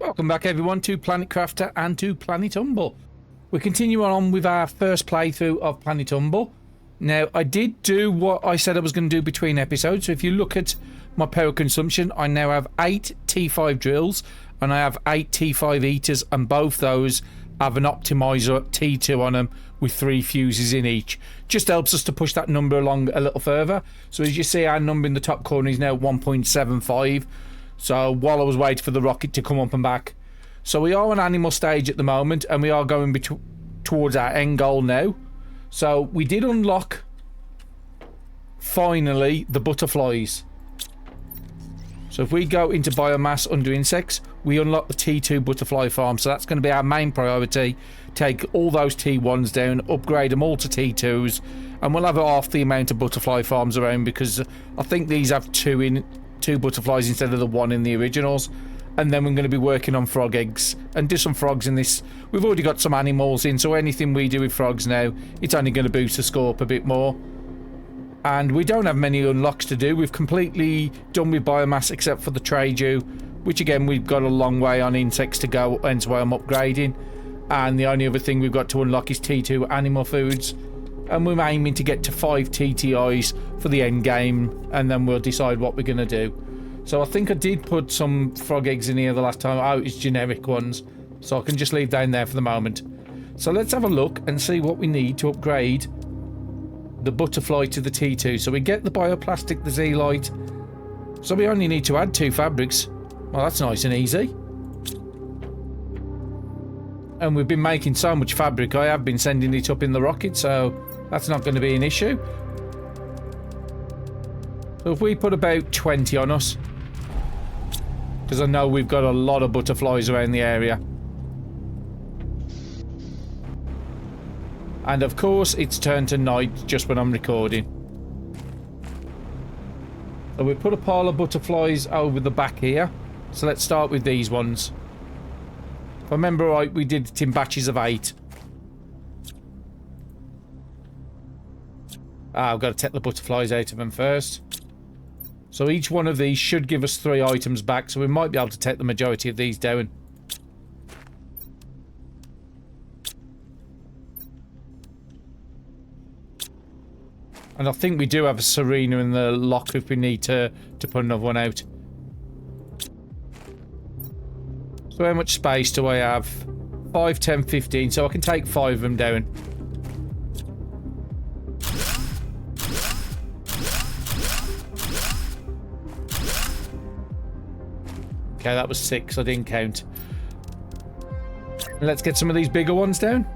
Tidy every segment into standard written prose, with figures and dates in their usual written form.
Welcome back everyone to Planet Crafter and to Planet Humble. We're continuing on with our first playthrough of Planet Humble. Now, I did do what I said I was going to do between episodes. So if you look at my power consumption, I now have 8 T5 drills and I have 8 T5 eaters, and both those have an optimizer T2 on them with 3 fuses in each. Just helps us to push that number along a little further. So as you see, our number in the top corner is now 1.75. So while I was waiting for the rocket to come up and back. So we are on animal stage at the moment, and we are going towards our end goal now. So we did unlock, finally, the butterflies. So if we go into biomass under insects, we unlock the T2 butterfly farm. So that's going to be our main priority. Take all those T1s down, upgrade them all to T2s, and we'll have half the amount of butterfly farms around, because I think these have two butterflies instead of the 1 in the originals. And then we're going to be working on frog eggs and do some frogs in this. We've already got some animals in, so anything we do with frogs now, it's only going to boost the score up a bit more. And we don't have many unlocks to do. We've completely done with biomass except for the Trade-U, which again we've got a long way on insects to go, hence why I'm upgrading. And the only other thing we've got to unlock is T2 animal foods, and we're aiming to get to 5 TTIs for the end game, and then we'll decide what we're going to do. So I think I did put some frog eggs in here the last time. Oh, it's generic ones, so I can just leave down there for the moment. So let's have a look and see what we need to upgrade the butterfly to the T2. So we get the bioplastic, the Z-light, so we only need to add 2 fabrics. Well, that's nice and easy. And we've been making so much fabric, I have been sending it up in the rocket, so that's not going to be an issue. So if we put about 20 on us, because I know we've got a lot of butterflies around the area. And of course it's turned to night just when I'm recording. So we put a pile of butterflies over the back here. So let's start with these ones. If I remember right, we did it in batches of 8. I've got to take the butterflies out of them first. So each one of these should give us 3 items back, so we might be able to take the majority of these down. And I think we do have a Serena in the lock if we need to put another one out. So how much space do I have? 5, 10, 15, so I can take 5 of them down. Okay, that was 6. I didn't count. Let's get some of these bigger ones down.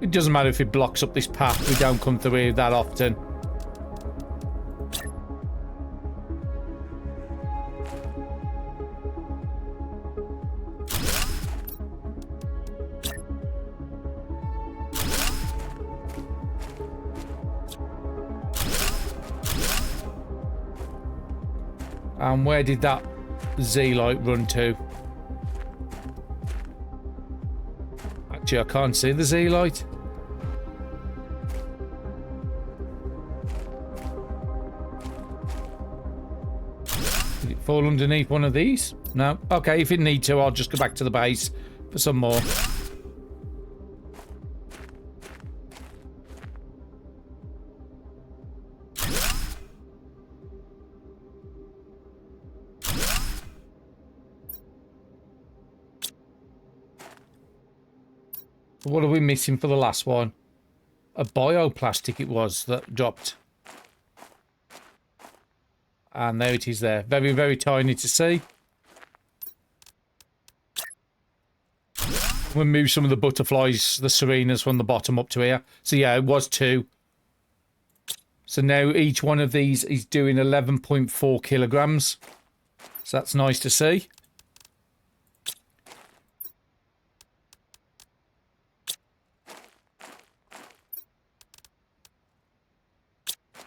It doesn't matter if it blocks up this path. We don't come through here that often. And where did that Z-light run to? Actually, I can't see the Z-light. Did it fall underneath one of these? No. Okay, if it needs to, I'll just go back to the base for some more. What are we missing for the last one? A bioplastic it was that dropped. And there it is there. Very, very tiny to see. We'll move some of the butterflies, the Serenas, from the bottom up to here. So yeah, it was 2. So now each one of these is doing 11.4 kilograms. So that's nice to see.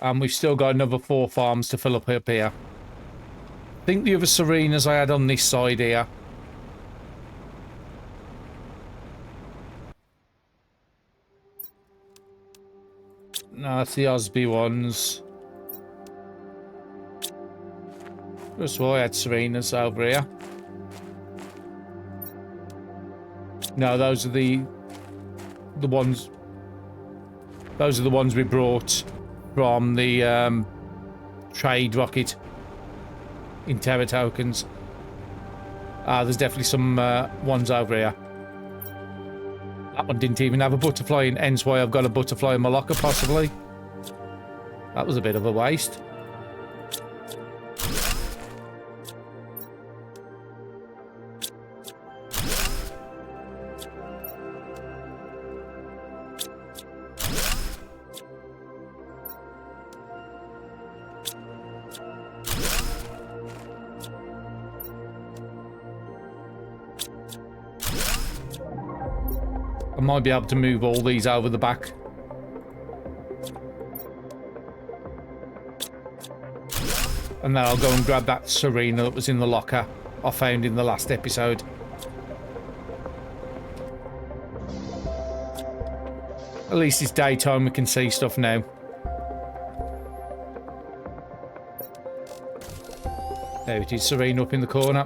And we've still got another 4 farms to fill up here. I think the other Serenas I had on this side here. No, that's the Osby ones. Just why I had Serenas over here. No, those are the ones. Those are the ones we brought from the trade rocket in Terra tokens. There's definitely some ones over here. That one didn't even have a butterfly in, hence why I've got a butterfly in my locker, possibly. That was a bit of a waste. I might be able to move all these over the back. And then I'll go and grab that Serena that was in the locker I found in the last episode. At least it's daytime, we can see stuff now. There it is, Serena up in the corner.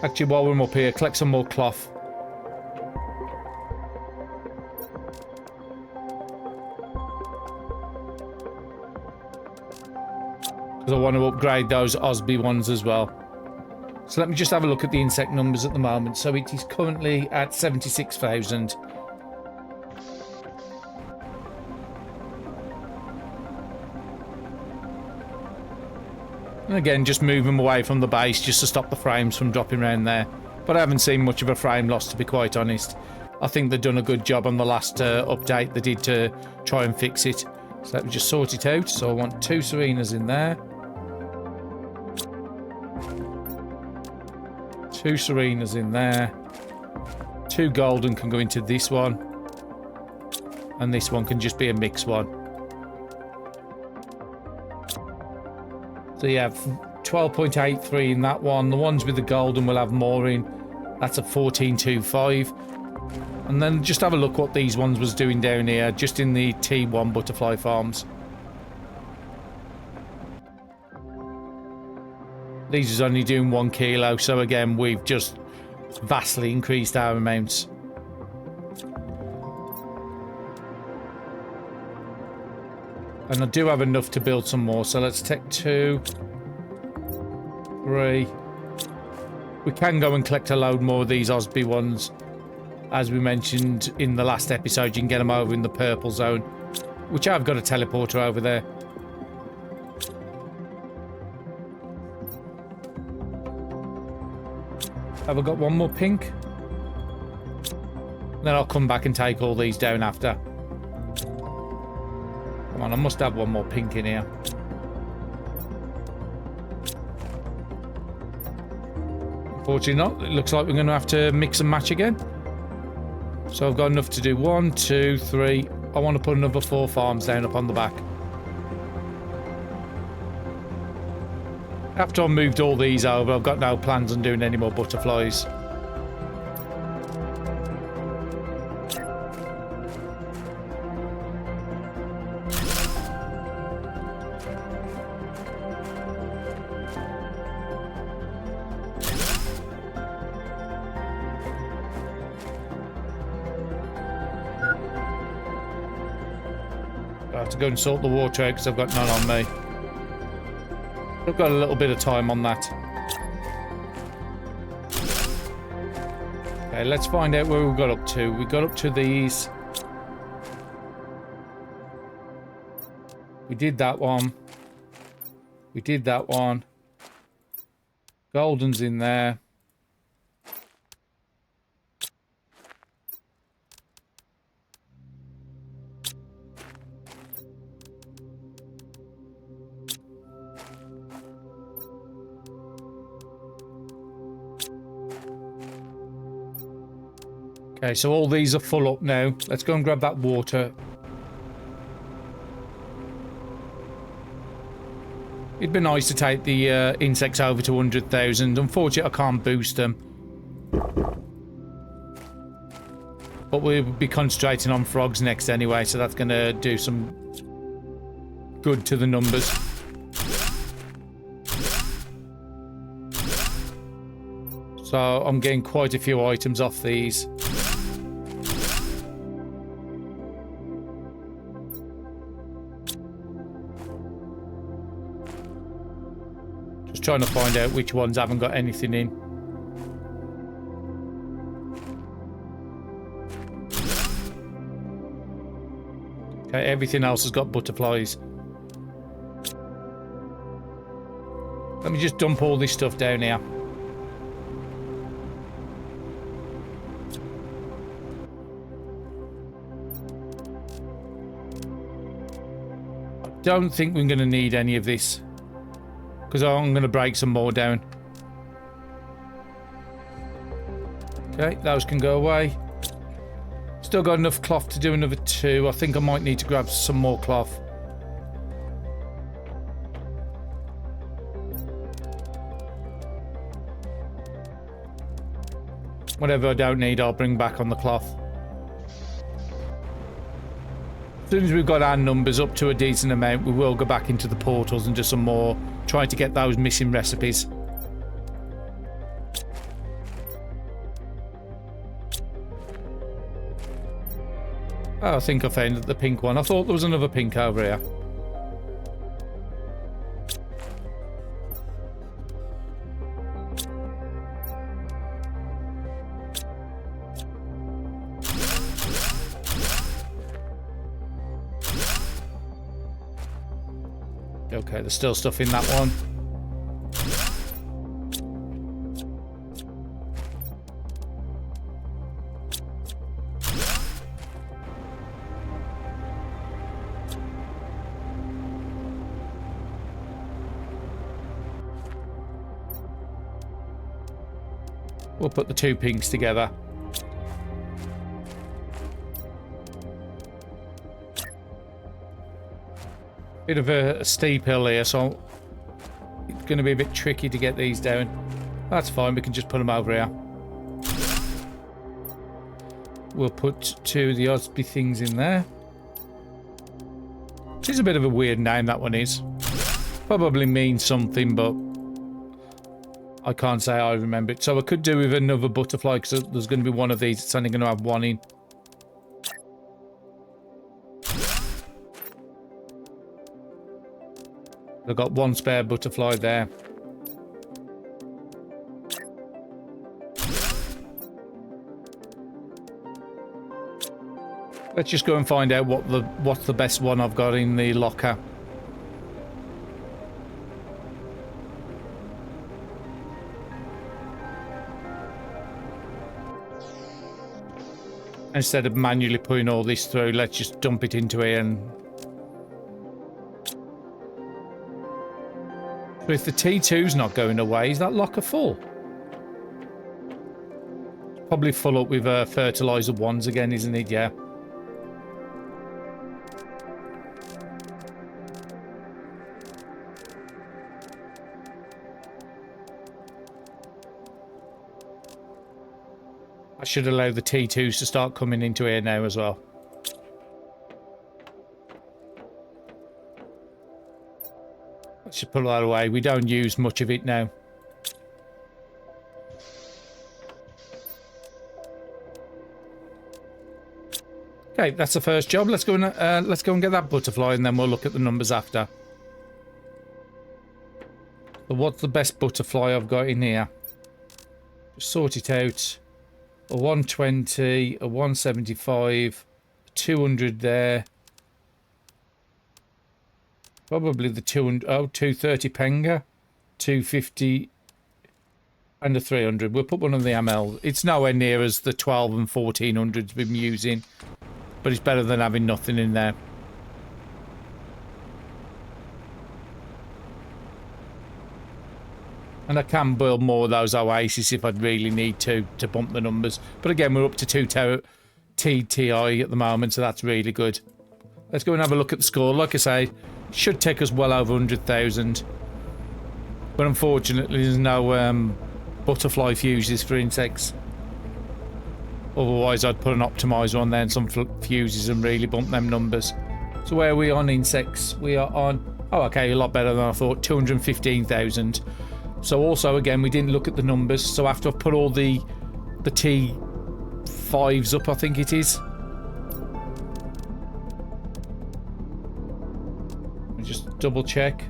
Actually, while we're up here, collect some more cloth. Because I want to upgrade those Osby ones as well. So let me just have a look at the insect numbers at the moment. So it is currently at 76,000. And again, just move them away from the base just to stop the frames from dropping around there. But I haven't seen much of a frame loss, to be quite honest. I think they've done a good job on the last update they did to try and fix it. So let me just sort it out. So I want 2 Serenas in there. 2 Serenas in there. 2 golden can go into this one. And this one can just be a mixed one. So you have 12.83 in that one. The ones with the golden will have more in. That's a 14.25. And then just have a look what these ones was doing down here, just in the T1 butterfly farms. These is only doing 1 kilo, so again, we've just vastly increased our amounts. And I do have enough to build some more, so let's take 2, 3. We can go and collect a load more of these Osby ones. As we mentioned in the last episode, you can get them over in the purple zone, which I've got a teleporter over there. Have I got one more pink? Then I'll come back and take all these down after. Come on, I must have one more pink in here. Unfortunately not. It looks like we're going to have to mix and match again. So I've got enough to do 1, 2, 3. I want to put another 4 farms down up on the back. After I've moved all these over, I've got no plans on doing any more butterflies. I have to go and sort the water out because I've got none on me. I've got a little bit of time on that. Okay, let's find out where we got up to. We got up to these. We did that one. We did that one. Golden's in there. Okay, so all these are full up now. Let's go and grab that water. It'd be nice to take the insects over to 100,000. Unfortunately, I can't boost them. But we'll be concentrating on frogs next anyway, so that's going to do some good to the numbers. So I'm getting quite a few items off these. Just trying to find out which ones haven't got anything in. Okay, everything else has got butterflies. Let me just dump all this stuff down here. I don't think we're going to need any of this, because I'm going to break some more down. Okay, those can go away. Still got enough cloth to do another 2. I think I might need to grab some more cloth. Whatever I don't need, I'll bring back on the cloth. As soon as we've got our numbers up to a decent amount, we will go back into the portals and do some more, trying to get those missing recipes. Oh, I think I found the pink one. I thought there was another pink over here. Okay, there's still stuff in that one. We'll put the 2 pinks together. Bit of a steep hill here, so it's going to be a bit tricky to get these down. That's fine, we can just put them over here. We'll put 2 of the Osby things in there. It's a bit of a weird name, that one is. Probably means something, but I can't say I remember it. So I could do with another butterfly, because there's going to be one of these. It's only going to have 1 in. I've got 1 spare butterfly there. Let's just go and find out what's the best one I've got in the locker. Instead of manually putting all this through, let's just dump it into here. And so if the T2's not going away, is that locker full? Probably full up with fertilizer 1s again, isn't it? Yeah. I should allow the T2s to start coming into here now as well. Let's just put that away. We don't use much of it now. Okay, that's the first job. Let's go and get that butterfly, and then we'll look at the numbers after. So what's the best butterfly I've got in here? Just sort it out. A 120, a 175, 200 there. Probably the 230 Penga, 250, and a 300. We'll put one of the ML. It's nowhere near as the 12 and 1400s we've been using, but it's better than having nothing in there. And I can build more of those Oasis if I'd really need to bump the numbers. But again, we're up to 2 TTI at the moment, so that's really good. Let's go and have a look at the score. Like I say, it should take us well over 100,000. But unfortunately, there's no butterfly fuses for insects. Otherwise, I'd put an optimizer on there and some fuses and really bump them numbers. So where are we on insects? We are on... Oh, okay, a lot better than I thought. 215,000. So also, again, we didn't look at the numbers. So after I've put all the T5s up, I think it is. Just double check.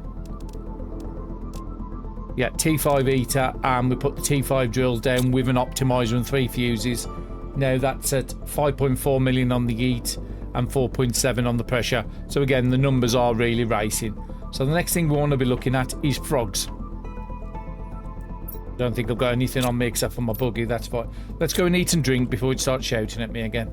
Yeah, T5 eater, and we put the T5 drills down with an optimizer and 3 fuses. Now that's at 5.4 million on the heat and 4.7 on the pressure. So again, the numbers are really racing. So the next thing we want to be looking at is frogs. Don't think I've got anything on me except for my buggy, that's fine. Let's go and eat and drink before it starts shouting at me again.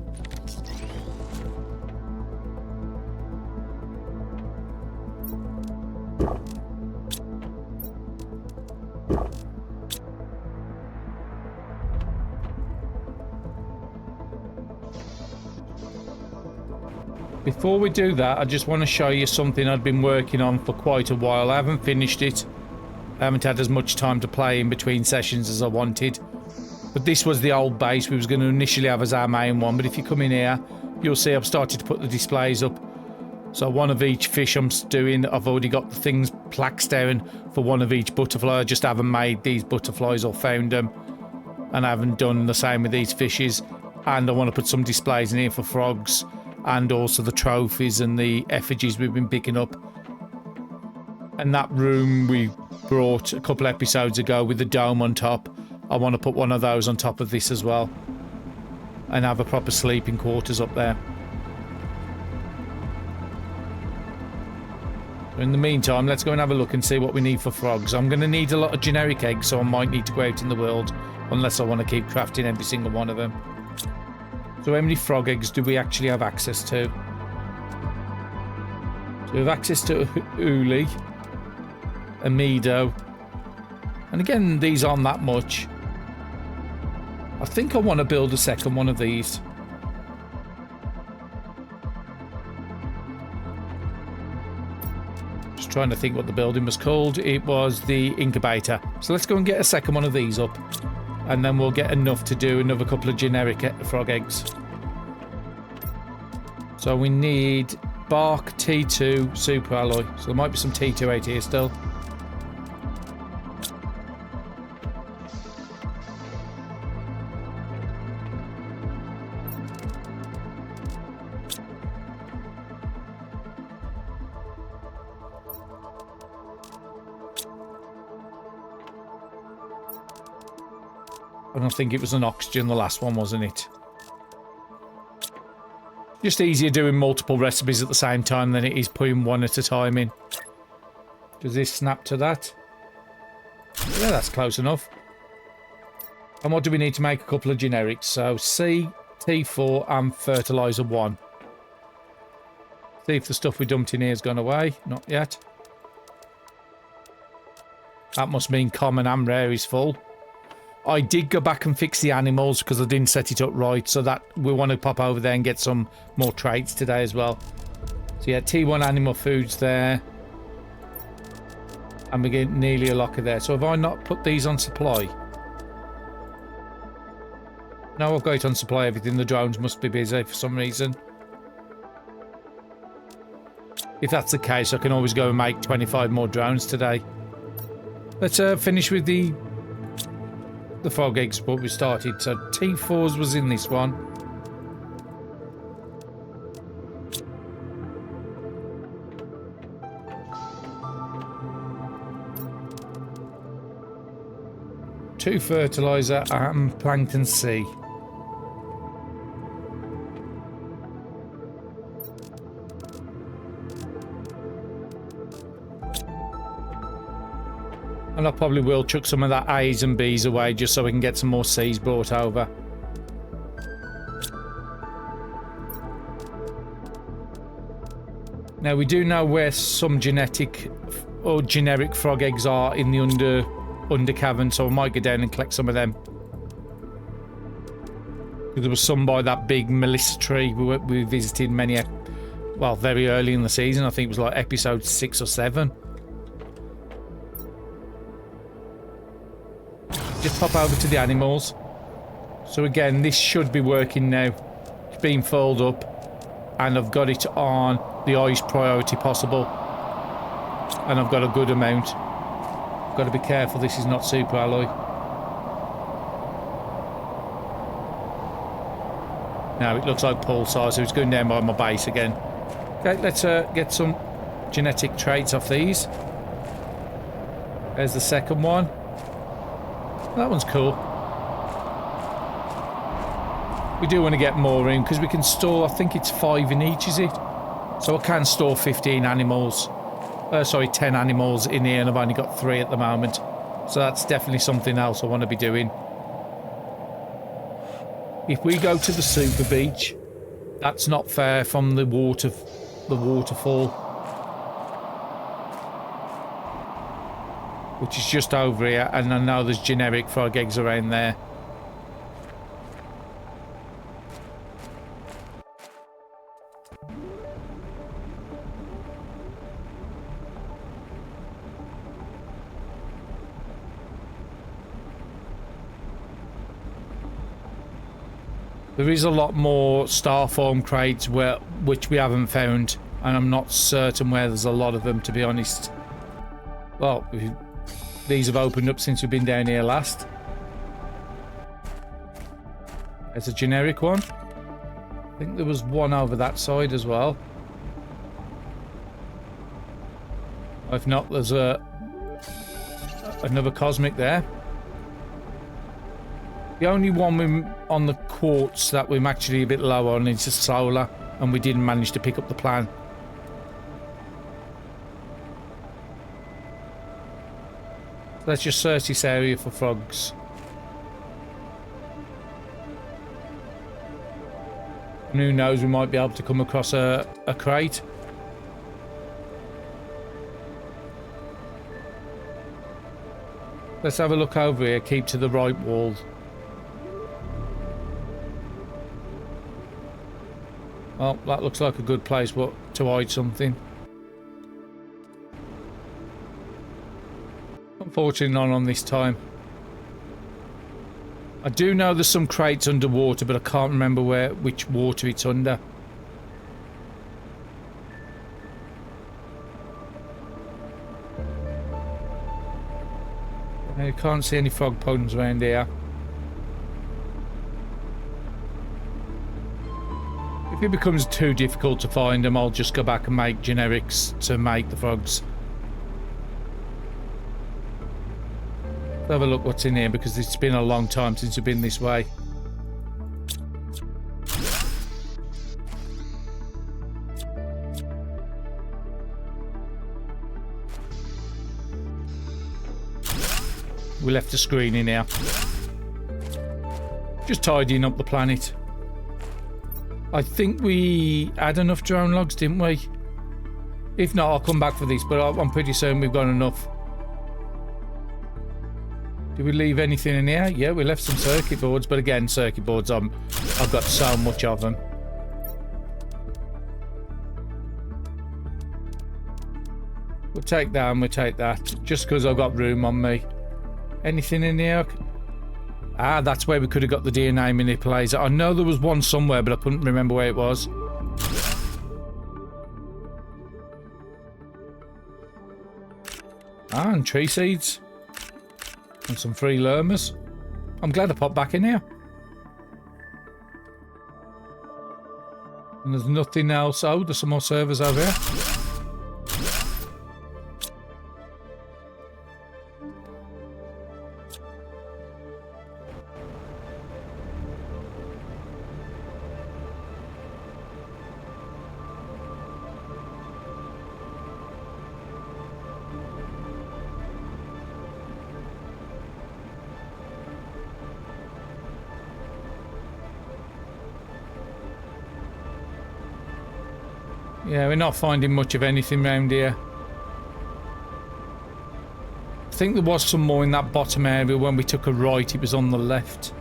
Before we do that, I just want to show you something I've been working on for quite a while. I haven't finished it. I haven't had as much time to play in between sessions as I wanted. But this was the old base we was going to initially have as our main one. But if you come in here, you'll see I've started to put the displays up. So one of each fish I'm doing. I've already got the things plaques down for one of each butterfly. I just haven't made these butterflies or found them. And I haven't done the same with these fishes. And I want to put some displays in here for frogs. And also the trophies and the effigies we've been picking up. And that room we brought a couple episodes ago with the dome on top. I want to put one of those on top of this as well. And have a proper sleeping quarters up there. In the meantime, let's go and have a look and see what we need for frogs. I'm going to need a lot of generic eggs, so I might need to go out in the world. Unless I want to keep crafting every single one of them. So how many frog eggs do we actually have access to? So we have access to Uli, Amido, and again these aren't that much. I think I want to build a second one of these. Just trying to think what the building was called. It was the incubator. So let's go and get a second one of these up. And then we'll get enough to do another couple of generic frog eggs. So we need bark, T2, super alloy. So there might be some T2 out here still. And I think it was an oxygen, the last one, wasn't it? Just easier doing multiple recipes at the same time than it is putting one at a time in. Does this snap to that? Yeah, that's close enough. And what do we need to make a couple of generics? So C, T4 and fertilizer 1. See if the stuff we dumped in here has gone away. Not yet. That must mean common and rare is full. I did go back and fix the animals because I didn't set it up right, so that we want to pop over there and get some more traits today as well. So yeah, T1 animal foods there. And we get nearly a locker there. So have I not put these on supply? No, I've got it on supply everything. The drones must be busy for some reason. If that's the case, I can always go and make 25 more drones today. Let's finish with the frog eggs what we started. So T4s was in this one. Two fertilizer and plankton C. And I probably will chuck some of that A's and B's away just so we can get some more C's brought over. Now we do know where some genetic or generic frog eggs are in the under cavern, so I might go down and collect some of them. There was some by that big Melissa tree we visited well, very early in the season. I think it was like episode 6 or 7. Just pop over to the animals. So again, this should be working now. It's been filled up and I've got it on the highest priority possible, and I've got a good amount. Got to be careful, this is not super alloy. Now it looks like pulsar, so it's going down by my base again. Okay, let's get some genetic traits off these. There's the second one. That one's cool. We do want to get more in because we can store, I think it's 5 in each, is it? So I can store 15 animals. Sorry, 10 animals in here, and I've only got 3 at the moment. So that's definitely something else I want to be doing. If we go to the super beach, that's not far from the waterfall, which is just over here, and I know there's generic frog eggs around there. There is a lot more starform crates which we haven't found, and I'm not certain where there's a lot of them, to be honest. Well, these have opened up since we've been down here last. There's a generic one. I think there was one over that side as well. If not, there's another cosmic there. The only one on the quartz that we're actually a bit low on is the solar, and we didn't manage to pick up the plan. So let's just search this area for frogs. And who knows, we might be able to come across a crate. Let's have a look over here, keep to the right wall. Well, that looks like a good place to hide something. Unfortunately not on this time. I do know there's some crates underwater, but I can't remember which water it's under. I can't see any frog ponds around here. If it becomes too difficult to find them, I'll just go back and make generics to make the frogs. Let's have a look what's in here, because it's been a long time since we've been this way. We left the screen in here. Just tidying up the planet. I think we had enough drone logs, didn't we? If not, I'll come back for these, but I'm pretty certain we've got enough. Did we leave anything in here? Yeah, we left some circuit boards, but again, circuit boards, I've got so much of them. We'll take that and we'll take that, just because I've got room on me. Anything in here? Ah, that's where we could have got the DNA manipulator. I know there was one somewhere, but I couldn't remember where it was. Ah, and tree seeds. And some free lermers. I'm glad I popped back in here. And there's nothing else. Oh, there's some more servers over here. Yeah, we're not finding much of anything around here. I think there was some more in that bottom area. When we took a right, it was on the left.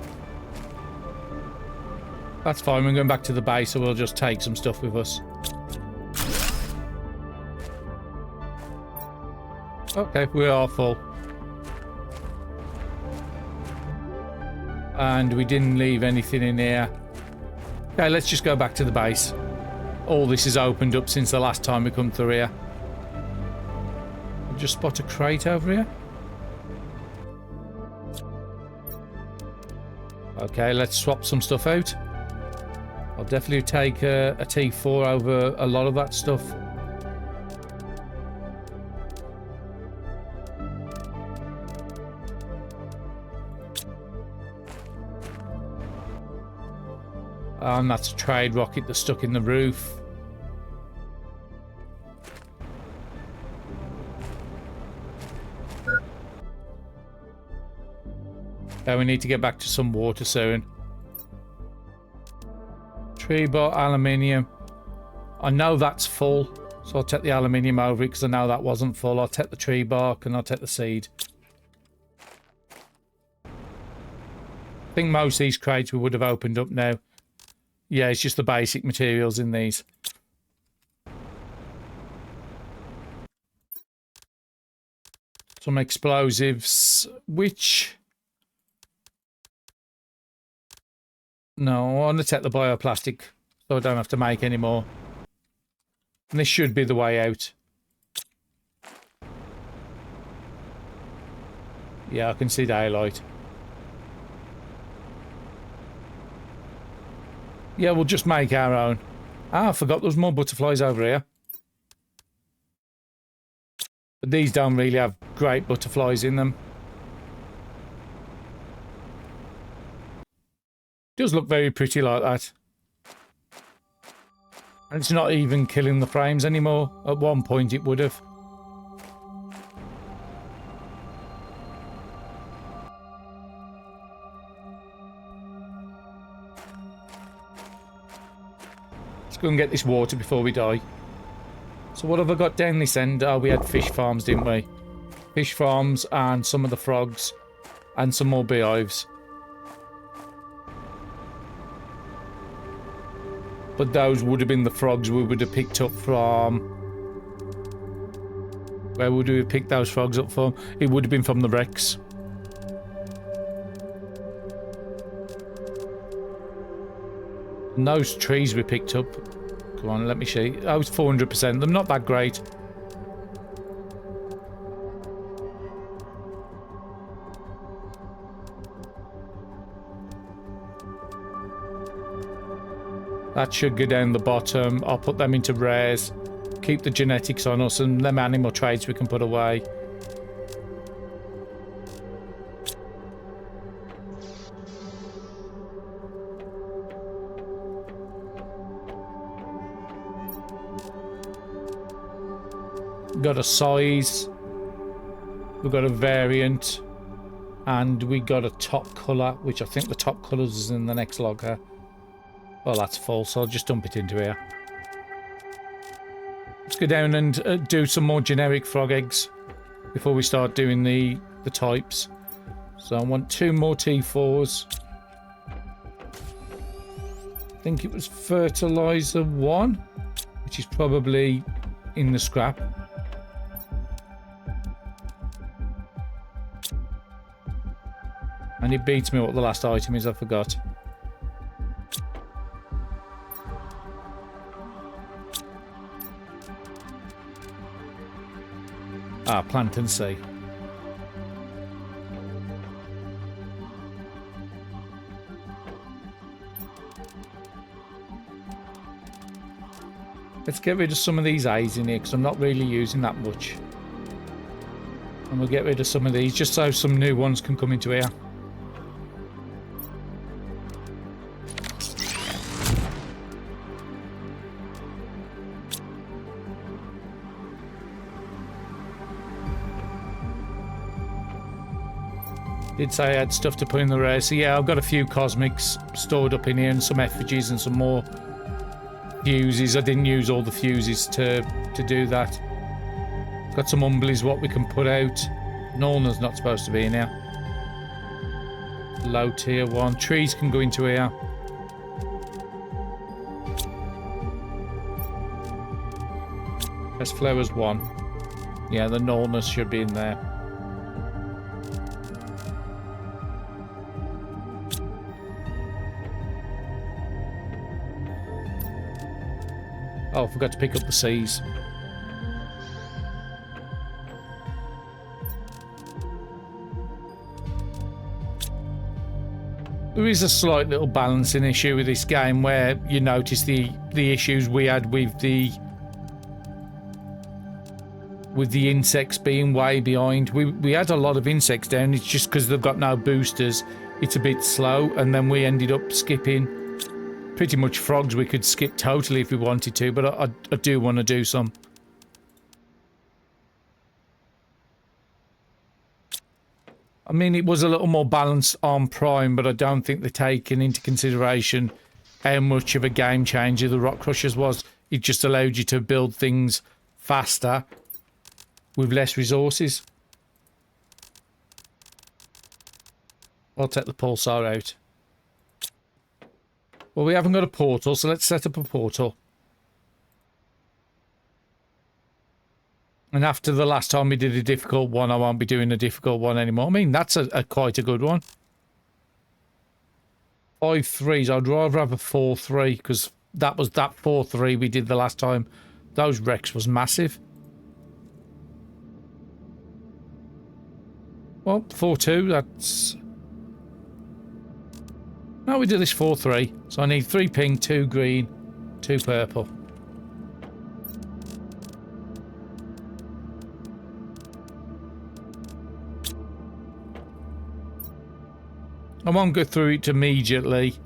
That's fine, we're going back to the base, so we'll just take some stuff with us. Okay, we are full. And we didn't leave anything in here. Okay, let's just go back to the base. All this is opened up since the last time we come through here. Just spot a crate over here. Okay, let's swap some stuff out. I'll definitely take a T4 over a lot of that stuff. And that's a trade rocket that's stuck in the roof. Okay, we need to get back to some water soon. Tree bar, aluminium. I know that's full, so I'll take the aluminium over it because I know that wasn't full. I'll take the tree bark and I'll take the seed. I think most of these crates we would have opened up now. Yeah, it's just the basic materials in these. Some explosives, which... No, I want to take the bioplastic so I don't have to make any more. And this should be the way out. Yeah, I can see daylight. Yeah, we'll just make our own. Ah, I forgot there's more butterflies over here. But these don't really have great butterflies in them. Does look very pretty like that. And it's not even killing the frames anymore. At one point it would have. Let's go and get this water before we die. So what have I got down this end? Oh, we had fish farms, didn't we? Fish farms and some of the frogs. And some more beehives. But those would have been the frogs we would have picked up from... Where would we have picked those frogs up from? It would have been from the wrecks. And those trees we picked up... Come on, let me see. Oh, it's 400%. They're not that great. That should go down the bottom. I'll put them into rares. Keep the genetics on us and them animal traits we can put away. Got a size. We've got a variant. And we got a top colour, which I think the top colours is in the next logger. Well, that's full, so I'll just dump it into here. Let's go down and do some more generic frog eggs before we start doing the types. So I want 2 more T4s. I think it was fertilizer 1, which is probably in the scrap. And it beats me what the last item is, I forgot. Ah, plant and see. Let's get rid of some of these A's in here because I'm not really using that much. And we'll get rid of some of these just so some new ones can come into here. Did say I had stuff to put in the race. So yeah, I've got a few cosmics stored up in here and some effigies and some more fuses. I didn't use all the fuses to do that. Got some umblies what we can put out. Norna's not supposed to be in here. Low tier 1. Trees can go into here. There's flowers 1. Yeah, the Nornas should be in there. Oh, I forgot to pick up the C's. There is a slight little balancing issue with this game where you notice the issues we had with the insects being way behind. We had a lot of insects down. It's just because they've got no boosters. It's a bit slow, and then we ended up skipping pretty much frogs. We could skip totally if we wanted to, but I do want to do some. I mean, it was a little more balanced on Prime, but I don't think they're taking into consideration how much of a game changer the Rock Crushers was. It just allowed you to build things faster with less resources. I'll take the pulsar out. Well, we haven't got a portal, so let's set up a portal. And after the last time we did a difficult one, I won't be doing a difficult one anymore. I mean, that's quite a good one. 5 3s. I'd rather have a 4 3 because that was that 4 3 we did the last time. Those wrecks was massive. Well, 4 2. That's. No, we do this 4 3. So I need 3 pink, 2 green, 2 purple. I won't go through it immediately,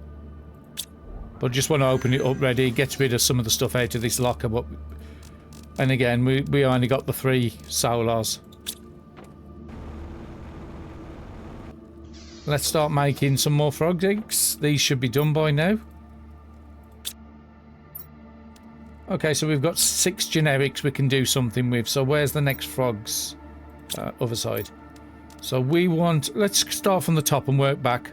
but just want to open it up ready, get rid of some of the stuff out of this locker. But and again, we only got the 3 solars. Let's start making some more frog eggs. These should be done by now. Okay, so we've got 6 generics we can do something with. So where's the next frogs? Other side. So we want, let's start from the top and work back.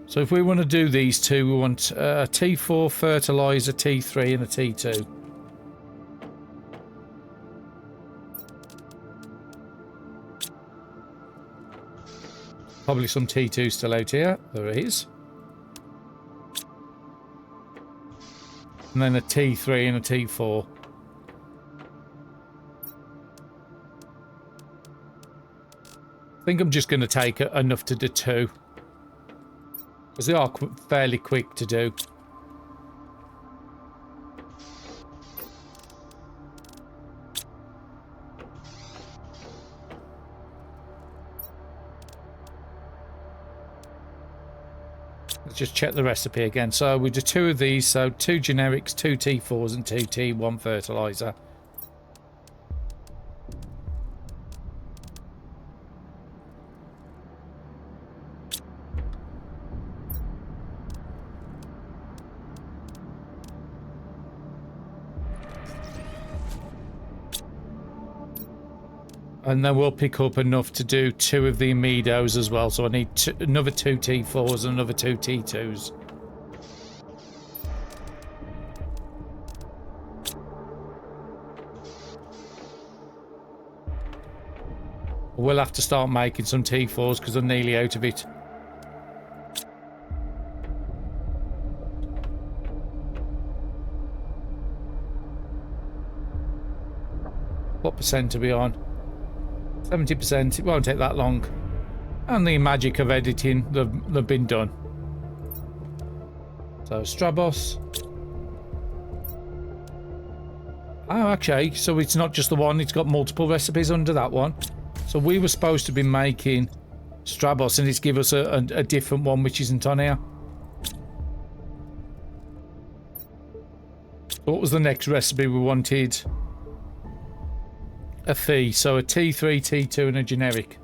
So if we want to do these two, we want a T4 fertilizer, T3 and a T2. Probably some T2 still out here. There is. And then a T3 and a T4. I think I'm just going to take enough to do 2. Because they are fairly quick to do. Let's just check the recipe again. So we do 2 of these. So 2 generics, 2 T4s and 2 T1 fertilizer. And then we'll pick up enough to do 2 of the amidos as well. So I need another 2 T4s and another 2 T2s. We'll have to start making some T4s because I'm nearly out of it. What percent are we on? 70%. It won't take that long. And the magic of editing, they've been done. So Strabos. Oh, okay. So it's not just the one. It's got multiple recipes under that one. So we were supposed to be making Strabos, and it's give us a different one which isn't on here. What was the next recipe we wanted? A fee, so a T3, T2 and a generic.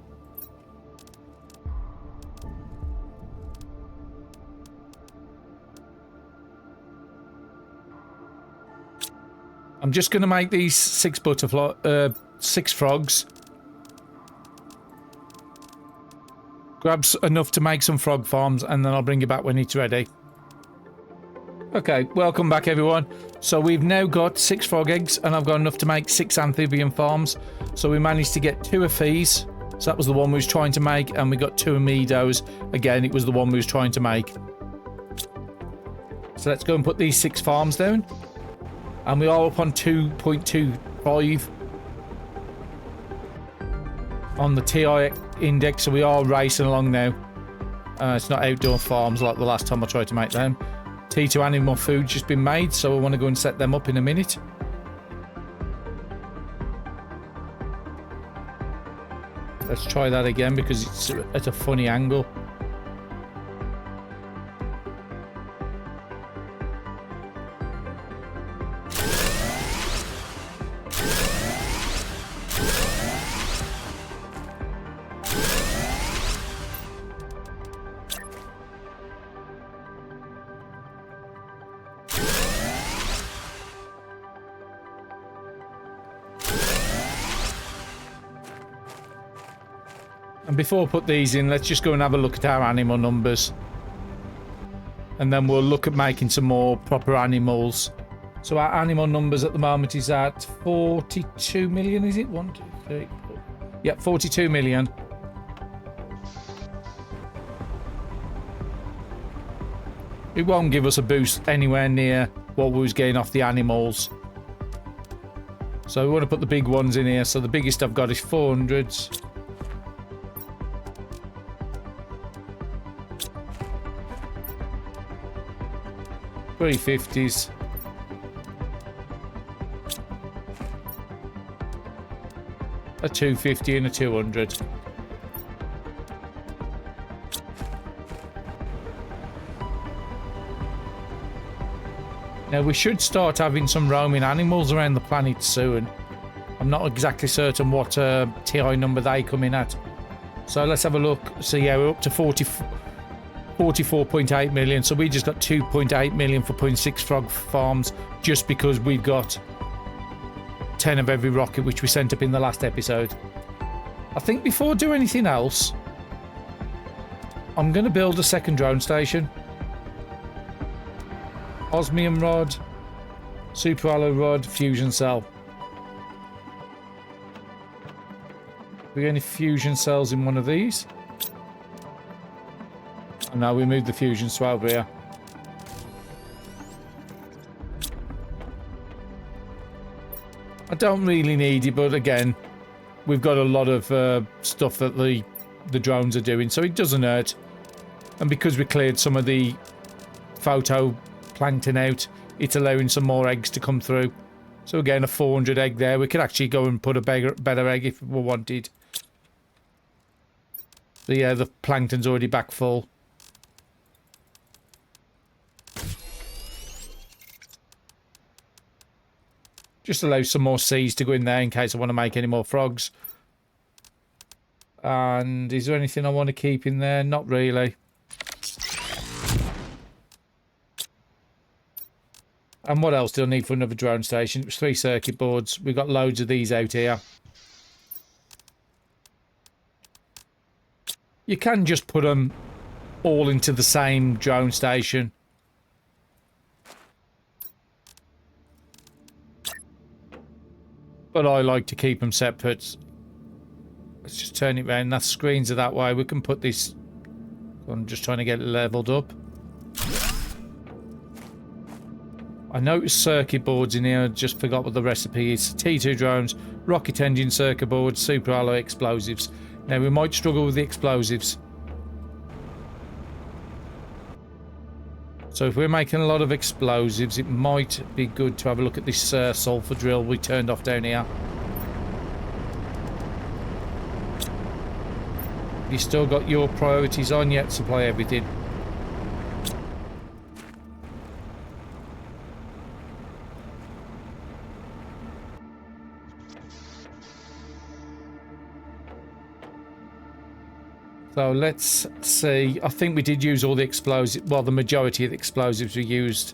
I'm just going to make these 6 frogs. Grab enough to make some frog farms and then I'll bring you back when it's ready. Okay, welcome back everyone. So we've now got 6 frog eggs and I've got enough to make 6 amphibian farms. So we managed to get 2 of these. So that was the one we was trying to make, and we got 2 amidos. Again, it was the one we was trying to make. So let's go and put these 6 farms down. And we are up on 2.25 on the TI index, so we are racing along now. It's not outdoor farms like the last time I tried to make them. T2 animal food's just been made, so I want to go and set them up in a minute. Let's try that again because it's at a funny angle. And before I put these in, let's just go and have a look at our animal numbers. And then we'll look at making some more proper animals. So our animal numbers at the moment is at 42 million, is it? 1, 2, 3, 4. Yep, 42 million. It won't give us a boost anywhere near what we was getting off the animals. So we want to put the big ones in here. So the biggest I've got is 400s. 350s. A 250 and a 200. Now we should start having some roaming animals around the planet soon. I'm not exactly certain what TI number they come in at. So let's have a look. So yeah, we're up to 44.8 million. So we just got 2.8 million for putting 6 frog farms just because we've got 10 of every rocket which we sent up in the last episode. I think before I do anything else, I'm going to build a second drone station. Osmium rod, super alloy rod, fusion cell. We get any fusion cells in one of these? And now we move the fusion cell over here. I don't really need it, but again, we've got a lot of stuff that the drones are doing, so it doesn't hurt. And because we cleared some of the photoplankton out, it's allowing some more eggs to come through. So again, a 400 egg there. We could actually go and put a better egg if we wanted. So yeah, the plankton's already back full. Just allow some more seeds to go in there in case I want to make any more frogs. And is there anything I want to keep in there? Not really. And what else do I need for another drone station? It was 3 circuit boards. We've got loads of these out here. You can just put them all into the same drone station. But I like to keep them separate. Let's just turn it around. That screens are that way. We can put this... I'm just trying to get it leveled up. I noticed circuit boards in here. I just forgot what the recipe is. T2 drones, rocket engine circuit boards, super alloy explosives. Now we might struggle with the explosives. So if we're making a lot of explosives, it might be good to have a look at this sulfur drill we turned off down here. You still got your priorities on yet? Supply everything. So let's see. I think we did use all the explosives. Well, the majority of the explosives we used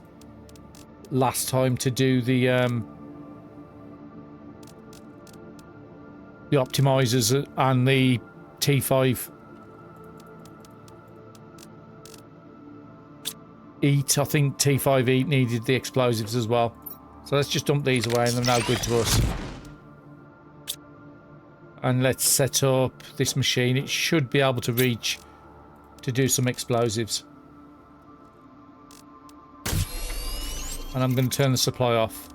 last time to do the optimizers and the T5 eat. I think T5 eat needed the explosives as well. So let's just dump these away and they're now good to us. And let's set up this machine. It should be able to reach to do some explosives. And I'm going to turn the supply off.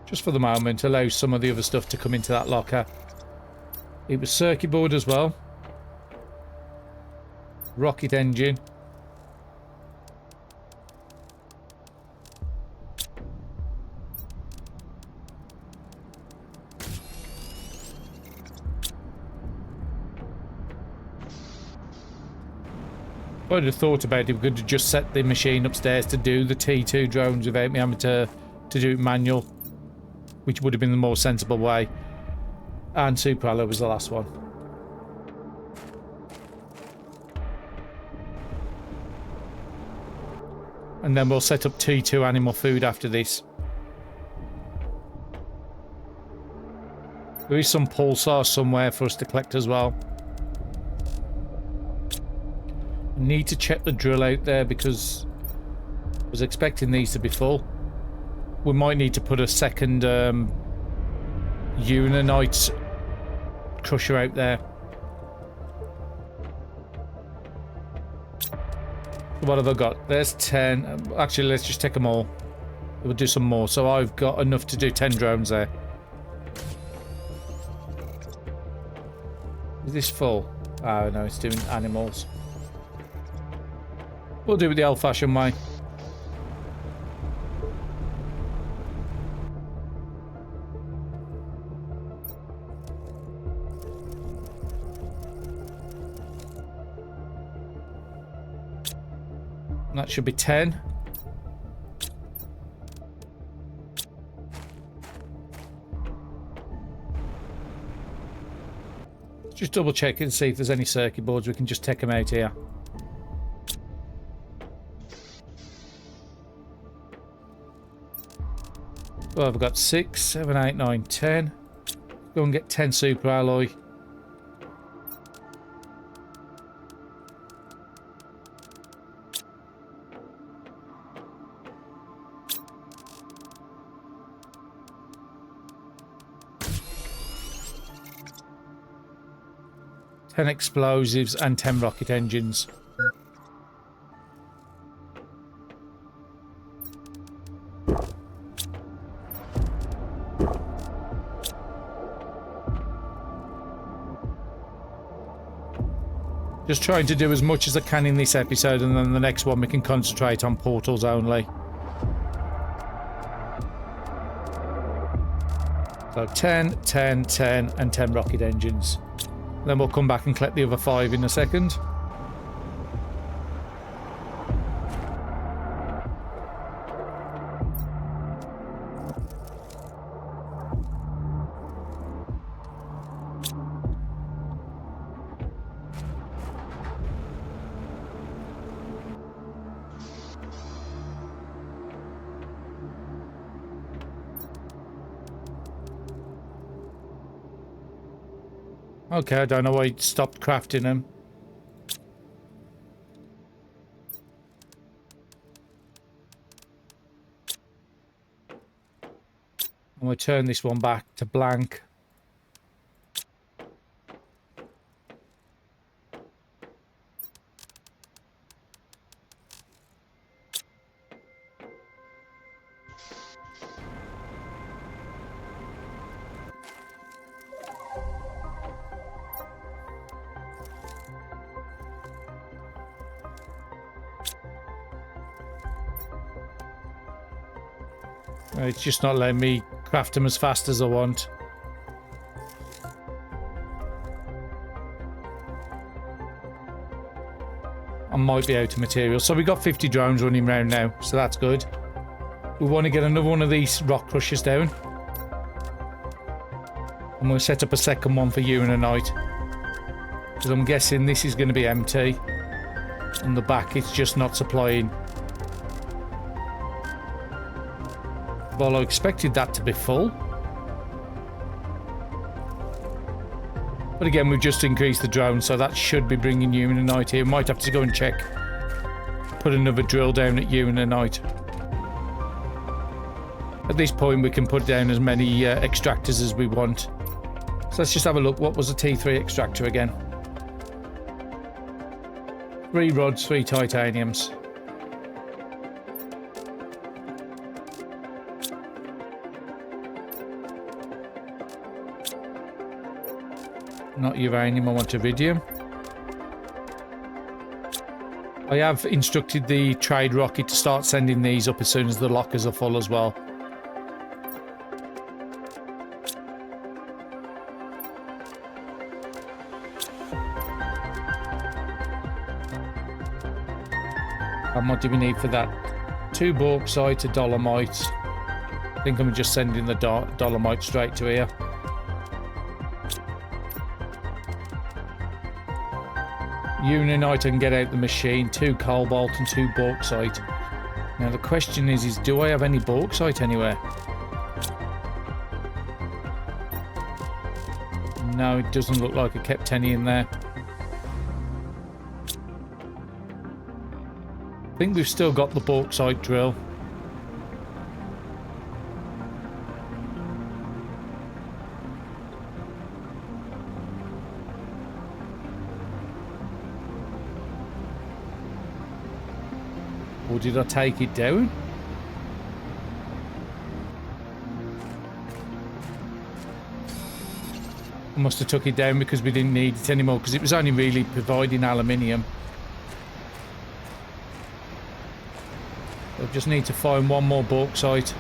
Just for the moment, allow some of the other stuff to come into that locker. It was circuit board as well. Rocket engine. I'd have thought about it. We could have just set the machine upstairs to do the T2 drones without me having to do it manual, which would have been the more sensible way. And Super Allo was the last one. And then we'll set up T2 animal food after this. There is some pulsar somewhere for us to collect as well. I need to check the drill out there because I was expecting these to be full. We might need to put a second Unanite crusher out there. What have I got? There's 10. Actually, let's just take them all. We'll do some more. So I've got enough to do 10 drones there. Is this full? Oh no, it's doing animals. We'll do it the old-fashioned way. That should be 10. Just double check and see if there's any circuit boards. We can just take them out here. Well, I've got 6, 7, 8, 9, 10. Go and get 10 super alloy. Ten explosives and 10 rocket engines. Just trying to do as much as I can in this episode, and then the next one we can concentrate on portals only. So 10, 10, 10 and 10 rocket engines. Then we'll come back and collect the other 5 in a second. Okay, I don't know why it stopped crafting them. And we'll turn this one back to blank. It's just not letting me craft them as fast as I want. I might be out of material. So we got 50 drones running around now, so that's good. We want to get another one of these rock crushers down. I'm going to set up a second one for you in a night. Because I'm guessing this is going to be empty. On the back it's just not supplying. Well, I expected that to be full. But again, we've just increased the drone, so that should be bringing you in a night here. Might have to go and check. Put another drill down at you in a night. At this point, we can put down as many extractors as we want. So let's just have a look. What was a T3 extractor again? 3 rods, 3 titaniums. Not uranium, I want iridium. I have instructed the trade rocket to start sending these up as soon as the lockers are full as well. And what do we need for that? 2 bauxite, a dolomite. I think I'm just sending the dolomite straight to here. Unionite I can get out the machine, 2 cobalt and 2 bauxite. Now the question is do I have any bauxite anywhere? No, it doesn't look like I kept any in there. I think we've still got the bauxite drill. Or did I take it down? I must have took it down because we didn't need it anymore, because it was only really providing aluminium. I just need to find one more bauxite.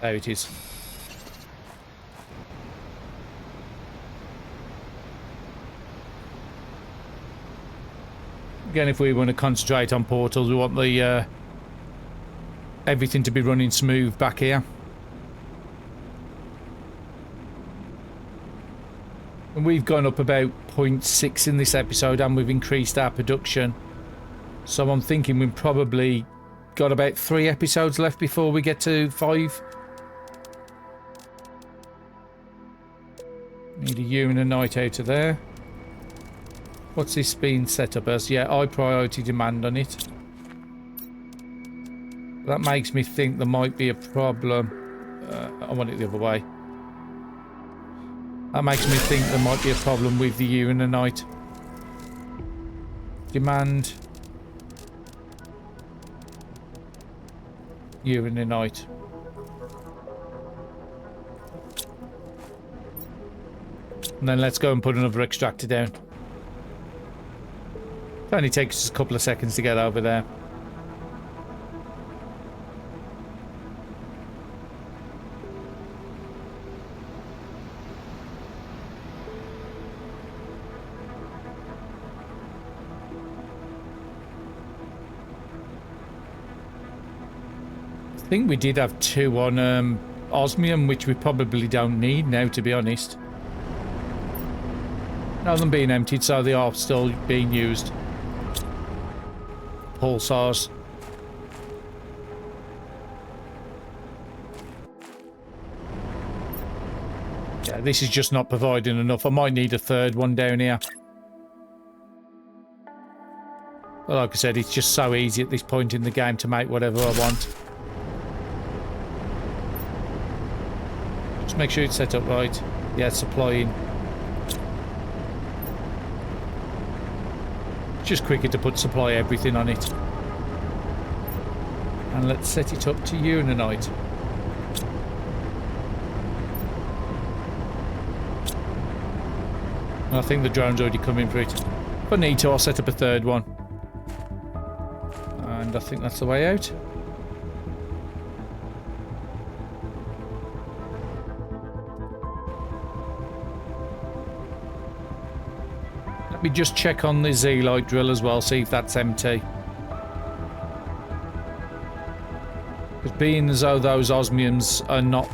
There it is. Again, if we want to concentrate on portals, we want the everything to be running smooth back here. And we've gone up about 0.6 in this episode, and we've increased our production. So I'm thinking we've probably got about 3 episodes left before we get to 5. Need a unionite out of there. What's this being set up as? Yeah, high priority demand on it. That makes me think there might be a problem. I want it the other way. That makes me think there might be a problem with the unionite. Demand. Unionite. And then let's go and put another extractor down. It only takes us a couple of seconds to get over there. I think we did have 2 on osmium, which we probably don't need now, to be honest. None of them being emptied, so they are still being used. Pulsars. Yeah, this is just not providing enough. I might need a 3rd one down here. But like I said, it's just so easy at this point in the game to make whatever I want. Just make sure it's set up right. Yeah, supplying. Just quicker to put supply everything on it. And let's set it up to unionite. I think the drone's already coming for it. If I need to, I'll set up a 3rd one. And I think that's the way out. Let me just check on the Z-light drill as well, see if that's empty. Because being as though those osmiums are not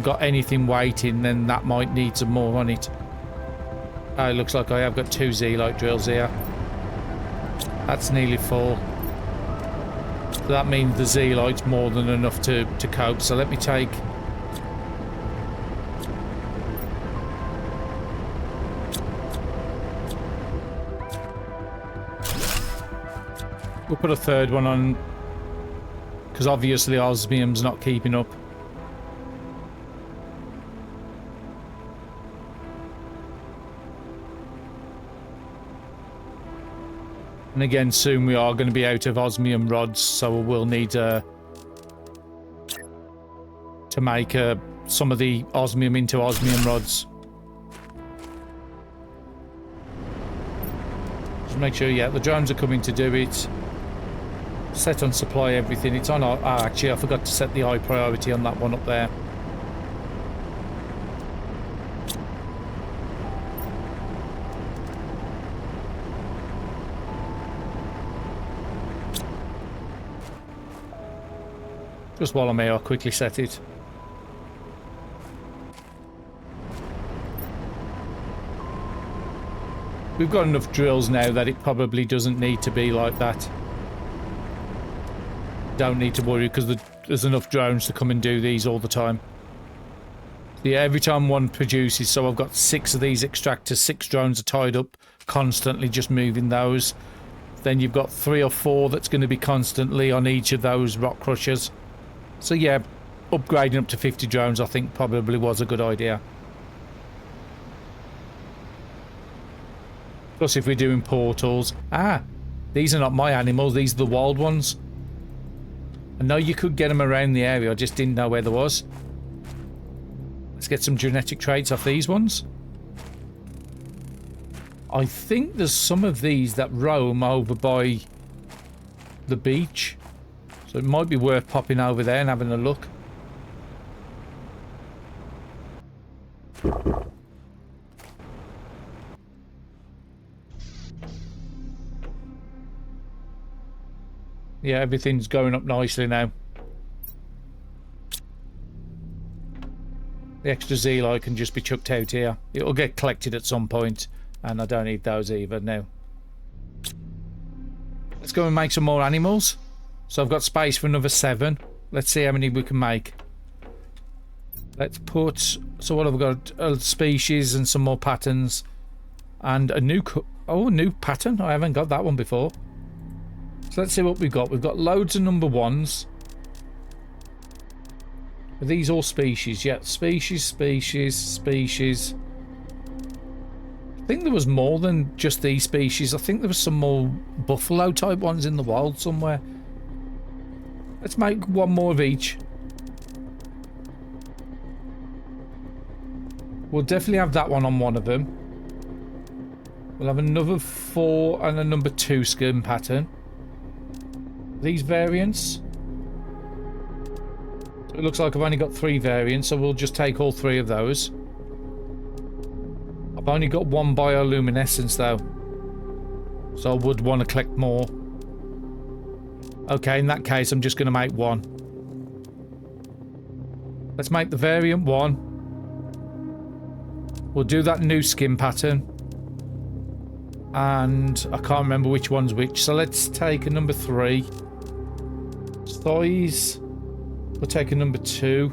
got anything waiting, then that might need some more on it. Oh, it looks like I have got 2 Z-light drills here. That's nearly full. So that means the Z-light's more than enough to cope. So let me take... We'll put a 3rd one on, because obviously osmium's not keeping up. And again, soon we are going to be out of osmium rods, so we'll need to make a some of the osmium into osmium rods. Just make sure, yeah, the drones are coming to do it. Set on supply everything. It's on our... Ah, actually, I forgot to set the high priority on that one up there. Just while I'm here, I'll quickly set it. We've got enough drills now that it probably doesn't need to be like that. Don't need to worry because there's enough drones to come and do these all the time. Yeah, every time one produces, so I've got 6 of these extractors, 6 drones are tied up, constantly just moving those. Then you've got 3 or 4 that's going to be constantly on each of those rock crushers. So yeah, upgrading up to 50 drones I think probably was a good idea. Plus if we're doing portals... Ah! These are not my animals, these are the wild ones. I know you could get them around the area, I just didn't know where there was. Let's get some genetic traits off these ones. I think there's some of these that roam over by the beach. So it might be worth popping over there and having a look. Yeah, everything's going up nicely now. The extra Zeli can just be chucked out here. It'll get collected at some point, and I don't need those either now. Let's go and make some more animals. So I've got space for another 7. Let's see how many we can make. Let's put... So what have we got? A species and some more patterns. And a new... Oh, a new pattern? I haven't got that one before. So let's see what we've got. We've got loads of number 1s. Are these all species? Yeah, species, species, species. I think there was more than just these species. I think there was some more buffalo type ones in the wild somewhere. Let's make 1 more of each. We'll definitely have that one on one of them. We'll have another 4 and a number 2 skin pattern. These variants. It looks like I've only got 3 variants, so we'll just take all 3 of those. I've only got 1 bioluminescence though, so I would want to collect more. Okay, in that case I'm just going to make 1. Let's make the variant 1. We'll do that new skin pattern. And I can't remember which one's which, so let's take a number 3. Thighs. We'll take a number 2.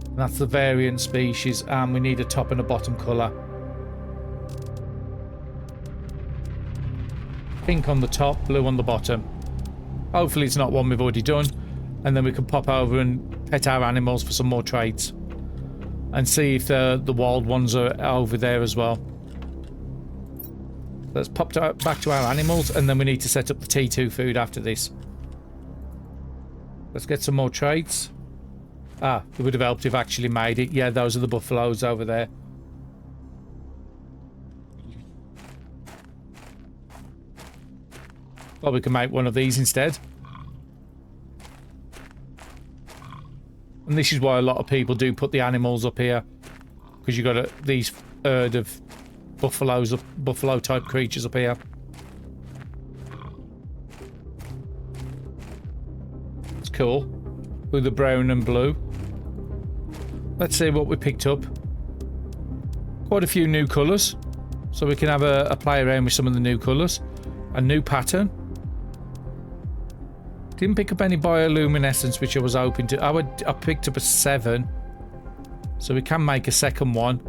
And that's the variant species, and we need a top and a bottom colour. Pink on the top, blue on the bottom. Hopefully it's not one we've already done, and then we can pop over and pet our animals for some more traits. And see if the wild ones are over there as well. Let's pop back to our animals, and then we need to set up the T2 food after this. Let's get some more traits. Ah, it would have helped if I actually made it. Yeah, those are the buffaloes over there. Well, we can make one of these instead. And this is why a lot of people do put the animals up here. Because you've got these herd of buffaloes, buffalo type creatures up here. It's cool. With the brown and blue. Let's see what we picked up. Quite a few new colours. So we can have a play around with some of the new colours. A new pattern. Didn't pick up any bioluminescence, which I was hoping to. I picked up a 7. So we can make a second one.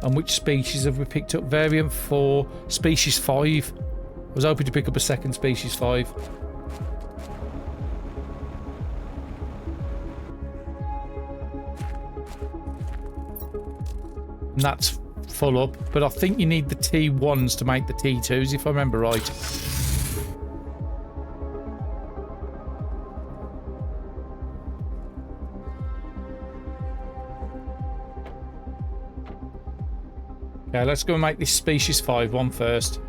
And which species have we picked up? Variant 4. Species 5. I was hoping to pick up a second species 5. And that's full up. But I think you need the T1s to make the T2s, if I remember right. Okay, let's go and make this species 5 one first.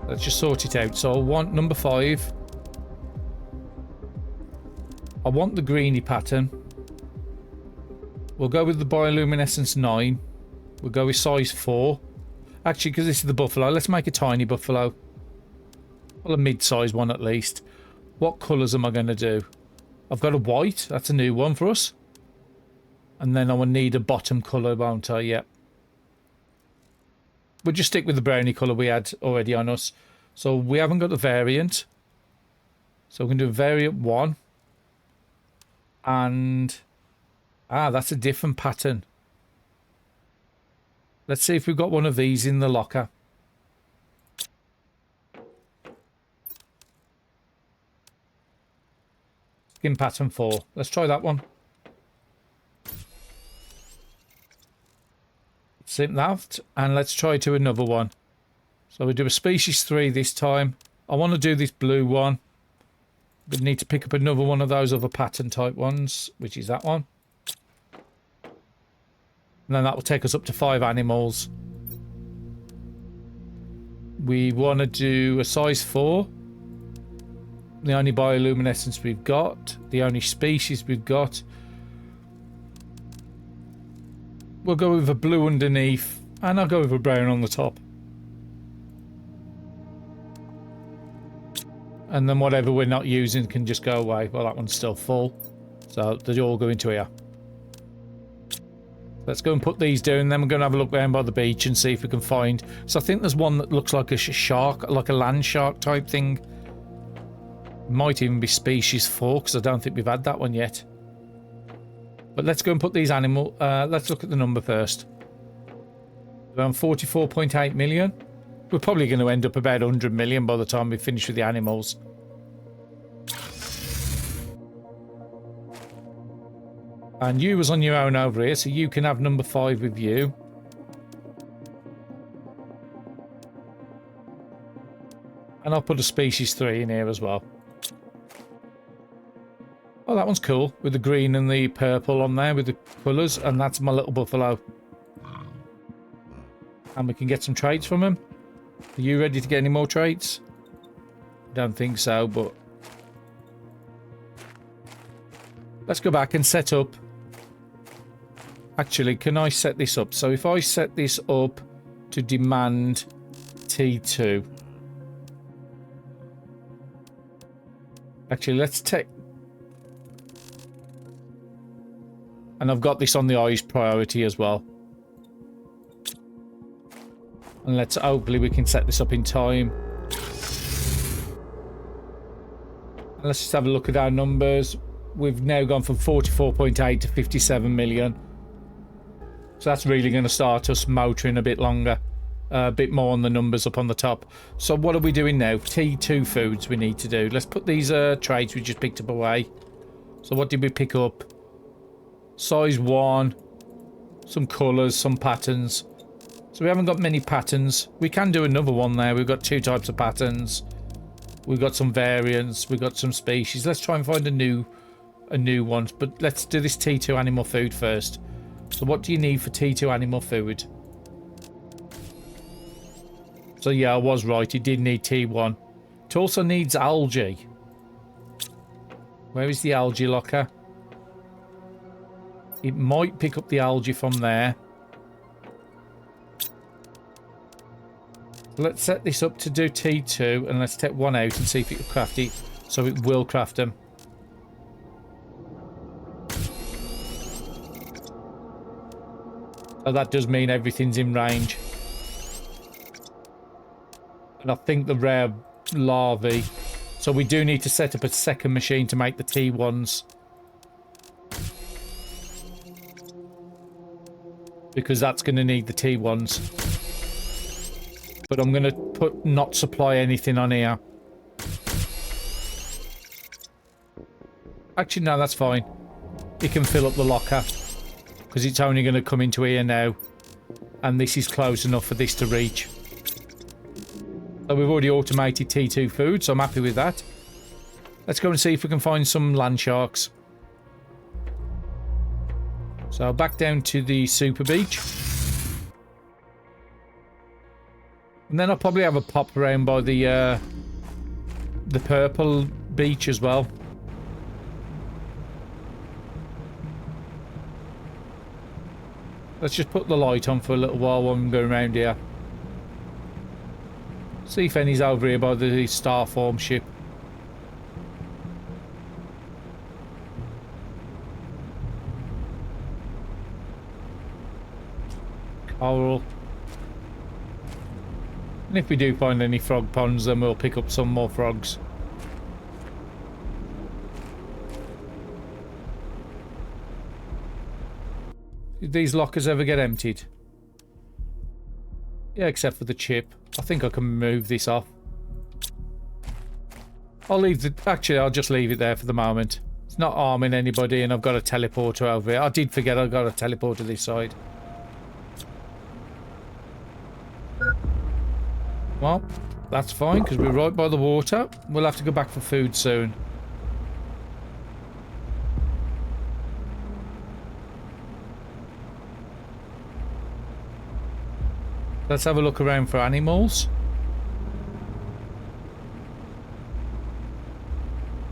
Let's just sort it out. So I want number 5. I want the greeny pattern. We'll go with the bioluminescence 9. We'll go with size 4. Actually, because this is the buffalo, let's make a tiny buffalo. Well, a mid-sized one at least. What colours am I going to do? I've got a white. That's a new one for us. And then I will need a bottom colour, won't I? Yep. We'll just stick with the brownie colour we had already on us. So we haven't got the variant. So we're going to do a variant 1. And... ah, that's a different pattern. Let's see if we've got one of these in the locker. Skin pattern 4. Let's try that one. Sim that, and let's try to another one. So we do a species 3 this time. I want to do this blue one. We need to pick up another one of those other pattern type ones, which is that one. And then that will take us up to 5 animals. We want to do a size 4. The only bioluminescence we've got. The only species we've got. We'll go with a blue underneath. And I'll go with a brown on the top. And then whatever we're not using can just go away. Well, that one's still full. So they all go into here. Let's go and put these down. Then we're going to have a look down by the beach and see if we can find... So I think there's one that looks like a shark, like a land shark type thing. Might even be species 4, because I don't think we've had that one yet. But let's go and put these animal... let's look at the number first. Around 44.8 million. We're probably going to end up about 100 million by the time we finish with the animals. And you was on your own over here, so you can have number 5 with you. And I'll put a species 3 in here as well. Oh, that one's cool, with the green and the purple on there with the colours, and that's my little buffalo. And we can get some traits from him. Are you ready to get any more traits? Don't think so, but... let's go back and set up. Actually, can I set this up? So if I set this up to demand T2. Actually, let's take... and I've got this on the highest priority as well. And let's hopefully we can set this up in time. And let's just have a look at our numbers. We've now gone from 44.8 to 57 million. So that's really going to start us motoring a bit longer. A bit more on the numbers up on the top. So what are we doing now? T2 foods we need to do. Let's put these traits we just picked up away. So what did we pick up? Size 1. Some colours, some patterns. So we haven't got many patterns. We can do another one there. We've got 2 types of patterns. We've got some variants. We've got some species. Let's try and find a new one. But let's do this T2 animal food first. So what do you need for T2 animal food? So yeah, I was right. It did need T1. It also needs algae. Where is the algae locker? It might pick up the algae from there. Let's set this up to do T2 and let's take one out and see if it can craft it. So it will craft them. So that does mean everything's in range. And I think the rare larvae. So we do need to set up a second machine to make the T1s. Because that's going to need the T1s. But I'm going to put not supply anything on here. Actually, no, that's fine. It can fill up the locker. Because it's only going to come into here now. And this is close enough for this to reach. So we've already automated T2 food, so I'm happy with that. Let's go and see if we can find some land sharks. So back down to the super beach. And then I'll probably have a pop around by the purple beach as well. Let's just put the light on for a little while I'm going around here. See if any's over here by the Starform ship. Coral. And if we do find any frog ponds, then we'll pick up some more frogs. Did these lockers ever get emptied? Yeah, except for the chip. I think I can move this off. I'll leave the... Actually, I'll just leave it there for the moment. It's not harming anybody, and I've got a teleporter over here. I did forget I've got a teleporter this side. Well, that's fine, because we're right by the water. We'll have to go back for food soon. Let's have a look around for animals.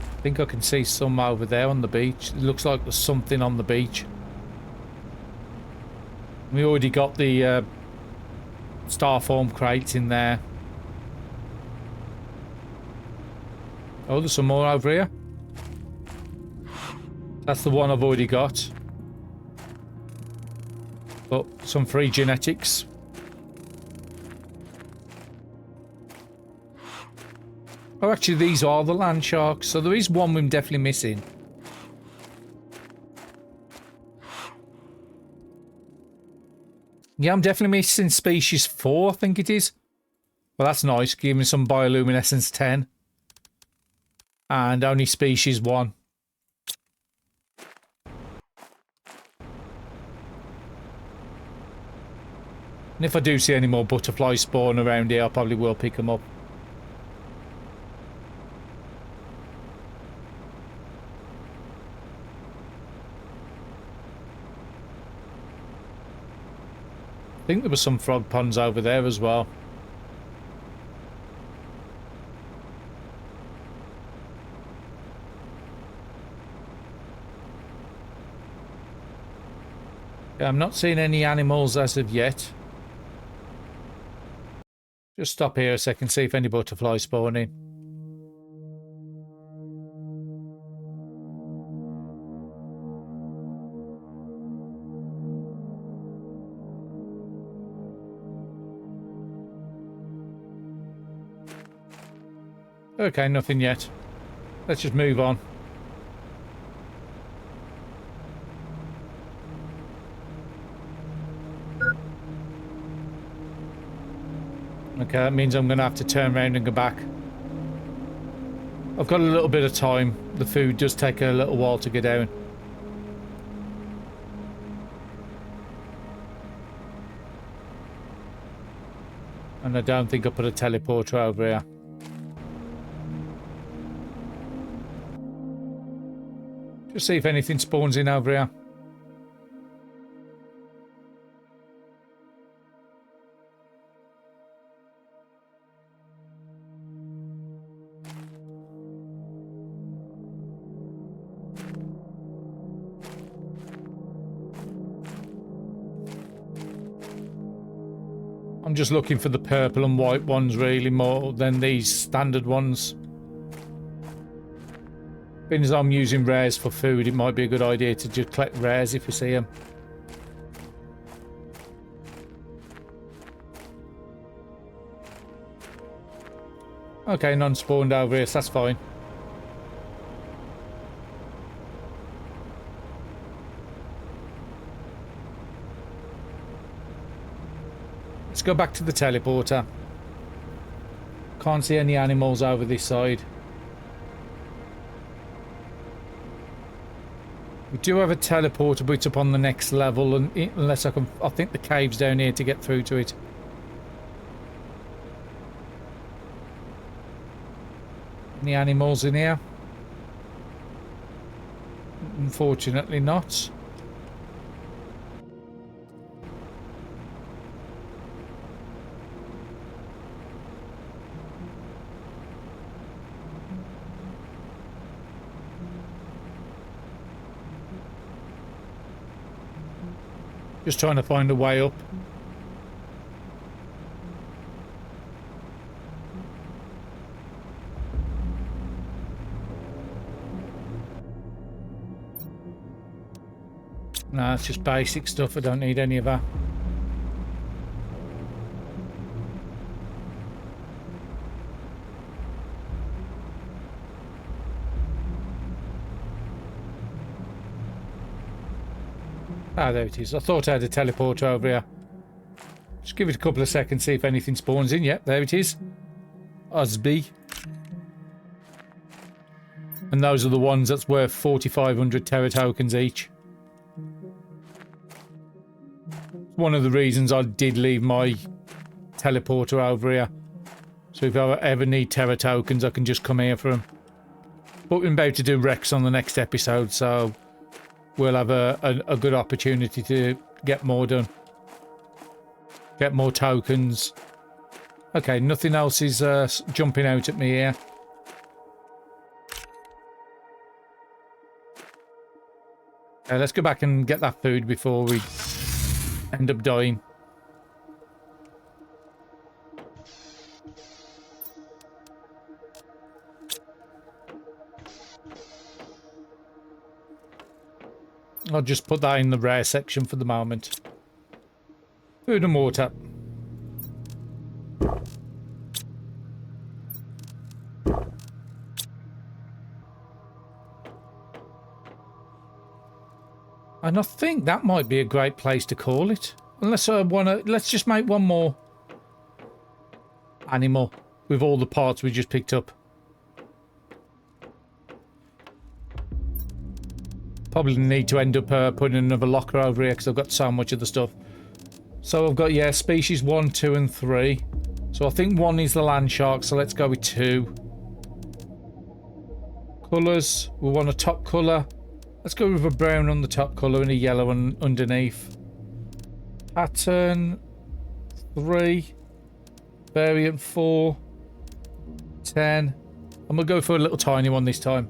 I think I can see some over there on the beach. It looks like there's something on the beach. We already got the Starform crates in there. Oh, there's some more over here. That's the one I've already got. But some free genetics. Oh, actually, these are the land sharks, so there is one we're definitely missing. Yeah, I'm definitely missing species 4, I think it is. Well, that's nice. Give me some bioluminescence 10. And only species 1. And if I do see any more butterflies spawn around here, I probably will pick them up. I think there were some frog ponds over there as well. Yeah, I'm not seeing any animals as of yet. Just stop here a second, see if any butterflies spawn in. Okay, nothing yet. Let's just move on. Okay, that means I'm going to have to turn around and go back. I've got a little bit of time. The food does take a little while to get down. And I don't think I put a teleporter over here. Just see if anything spawns in over here. I'm just looking for the purple and white ones really more than these standard ones. Being as I'm using rares for food, it might be a good idea to just collect rares if you see them. Okay, none spawned over here, so that's fine. Let's go back to the teleporter. Can't see any animals over this side. We do have a teleporter, but it's up on the next level, and unless I can, I think the cave's down here to get through to it. Any animals in here? Unfortunately not. Just trying to find a way up. No, it's just basic stuff. I don't need any of that. Ah, there it is. I thought I had a teleporter over here. Just give it a couple of seconds, see if anything spawns in. Yep, there it is. Usby. And those are the ones that's worth 4,500 Terra tokens each. One of the reasons I did leave my teleporter over here. So if I ever need Terra tokens, I can just come here for them. But we're about to do Rex on the next episode, so we'll have a good opportunity to get more done. Get more tokens. Okay, nothing else is jumping out at me here. Let's go back and get that food before we end up dying. I'll just put that in the rare section for the moment. Food and water. And I think that might be a great place to call it. Unless I want to... Let's just make one more animal with all the parts we just picked up. Probably need to end up putting another locker over here because I've got so much of the stuff. So I've got, yeah, species 1, 2 and 3. So I think 1 is the land shark, so let's go with 2. Colours, we want a top colour. Let's go with a brown on the top colour and a yellow one underneath. Pattern 3. Variant 4. 10. I'm going to go for a little tiny one this time.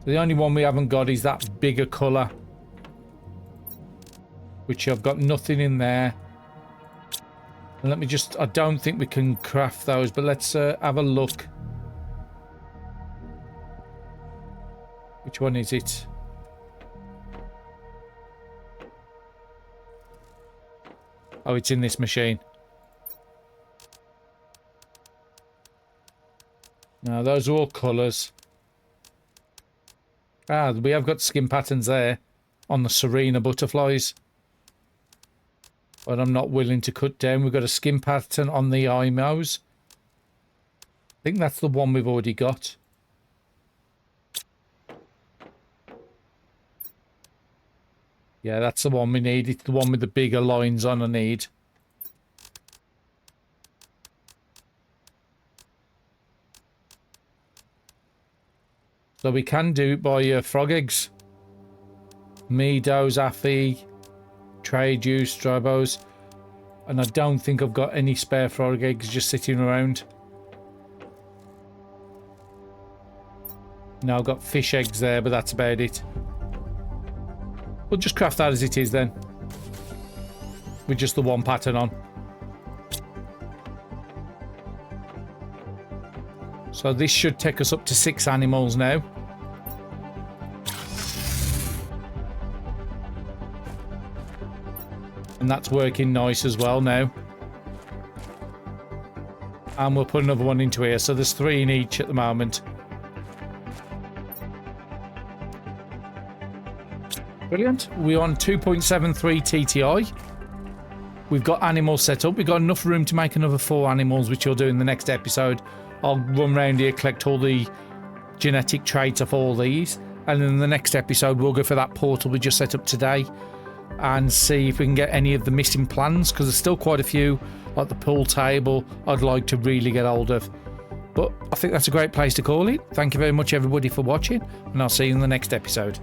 The only one we haven't got is that bigger colour, which I've got nothing in there. And let me just... I don't think we can craft those, but let's have a look. Which one is it? Oh, it's in this machine. No, those are all colours. Ah, we have got skin patterns there on the Serena butterflies. But I'm not willing to cut down. We've got a skin pattern on the IMOs. I think that's the one we've already got. Yeah, that's the one we need. It's the one with the bigger lines on I need. So we can do it by frog eggs. Meadows, Affy, Trade Juice, Strobos. And I don't think I've got any spare frog eggs just sitting around. No, I've got fish eggs there, but that's about it. We'll just craft that as it is then. With just the one pattern on. So this should take us up to 6 animals now. And that's working nice as well now. And we'll put another one into here. So there's 3 in each at the moment. Brilliant. We're on 2.73 TTI. We've got animals set up. We've got enough room to make another 4 animals, which we'll do in the next episode. I'll run around here, collect all the genetic traits of all these. And in the next episode, we'll go for that portal we just set up today. And see if we can get any of the missing plans. Because there's still quite a few, like the pool table, I'd like to really get hold of. But I think that's a great place to call it. Thank you very much, everybody, for watching. And I'll see you in the next episode.